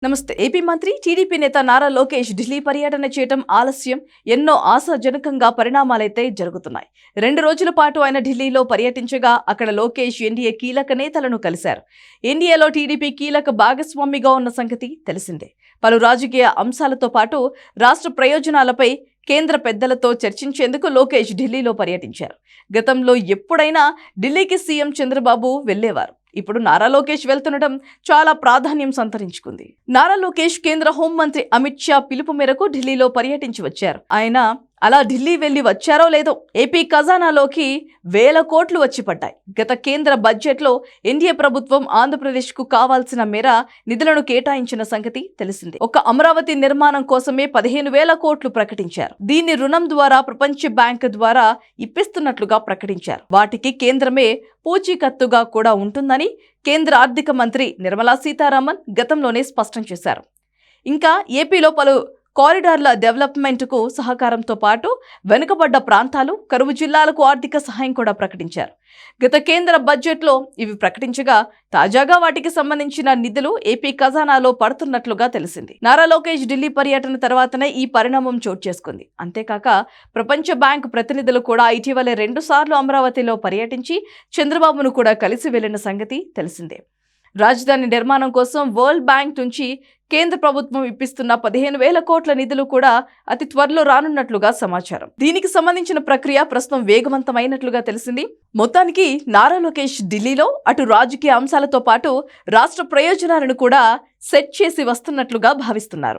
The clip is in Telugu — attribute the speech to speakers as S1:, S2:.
S1: నమస్తే. ఏపీ మంత్రి టీడీపీ నేత నారా లోకేష్ ఢిల్లీ పర్యటన చేయడం ఆలస్యం. ఎన్నో ఆశాజనకంగా పరిణామాలైతే జరుగుతున్నాయి. 2 రోజుల పాటు ఆయన ఢిల్లీలో పర్యటించగా అక్కడ లోకేష్ ఎన్డీఏ కీలక నేతలను కలిశారు. ఎన్డీఏలో టీడీపీ కీలక భాగస్వామిగా ఉన్న సంగతి తెలిసిందే. పలు రాజకీయ అంశాలతో పాటు రాష్ట్ర ప్రయోజనాలపై కేంద్ర పెద్దలతో చర్చించేందుకు లోకేష్ ఢిల్లీలో పర్యటించారు. గతంలో ఎప్పుడైనా ఢిల్లీకి సీఎం చంద్రబాబు వెళ్లేవారు. ఇప్పుడు నారా లోకేష్ వెళ్తుండటం చాలా ప్రాధాన్యం సంతరించుకుంది. నారా లోకేష్ కేంద్ర హోంమంత్రి అమిత్ షా పిలుపు మేరకు ఢిల్లీలో పర్యటించి వచ్చారు. ఆయన అలా ఢిల్లీ వెళ్లి వచ్చారో లేదో ఏపీ ఖజానాలోకి వేల కోట్లు వచ్చి పడ్డాయి. గత కేంద్ర బడ్జెట్లో ఎన్డీఏ ప్రభుత్వం ఆంధ్రప్రదేశ్ కు కావాల్సిన మేర నిధులను కేటాయించిన సంగతి తెలిసిందే. ఒక అమరావతి నిర్మాణం కోసమే 15,000 కోట్లు ప్రకటించారు. దీన్ని రుణం ద్వారా ప్రపంచ బ్యాంక్ ద్వారా ఇప్పిస్తున్నట్లుగా ప్రకటించారు. వాటికి కేంద్రమే పూచీకత్తుగా కూడా ఉంటుందని కేంద్ర ఆర్థిక మంత్రి నిర్మలా సీతారామన్ గతంలోనే స్పష్టం చేశారు. ఇంకా ఏపీలో పలు కారిడార్ల డెవలప్మెంట్ కు సహకారంతో పాటు వెనుకబడ్డ ప్రాంతాలు, కరువు జిల్లాలకు ఆర్థిక సహాయం కూడా ప్రకటించారు. గత కేంద్ర బడ్జెట్లో ఇవి ప్రకటించగా తాజాగా వాటికి సంబంధించిన నిధులు ఏపీ ఖజానాలో పడుతున్నట్లుగా తెలిసింది. నారా లోకేష్ ఢిల్లీ పర్యటన తర్వాతనే ఈ పరిణామం చోటు చేసుకుంది. అంతేకాక ప్రపంచ బ్యాంక్ ప్రతినిధులు కూడా ఇటీవలే 2 సార్లు అమరావతిలో పర్యటించి చంద్రబాబును కూడా కలిసి వెళ్లిన సంగతి తెలిసిందే. రాజధాని నిర్మాణం కోసం వరల్డ్ బ్యాంక్ నుంచి కేంద్ర ప్రభుత్వం ఇప్పిస్తున్న 15,000 కోట్ల నిధులు కూడా అతి త్వరలో రానున్నట్లుగా సమాచారం. దీనికి సంబంధించిన ప్రక్రియ ప్రస్తుతం వేగవంతమైనట్లుగా తెలిసింది. మొత్తానికి నారా లోకేష్ ఢిల్లీలో అటు రాజకీయ అంశాలతో పాటు రాష్ట్ర ప్రయోజనాలను కూడా సెట్ చేసి వస్తున్నట్లుగా భావిస్తున్నారు.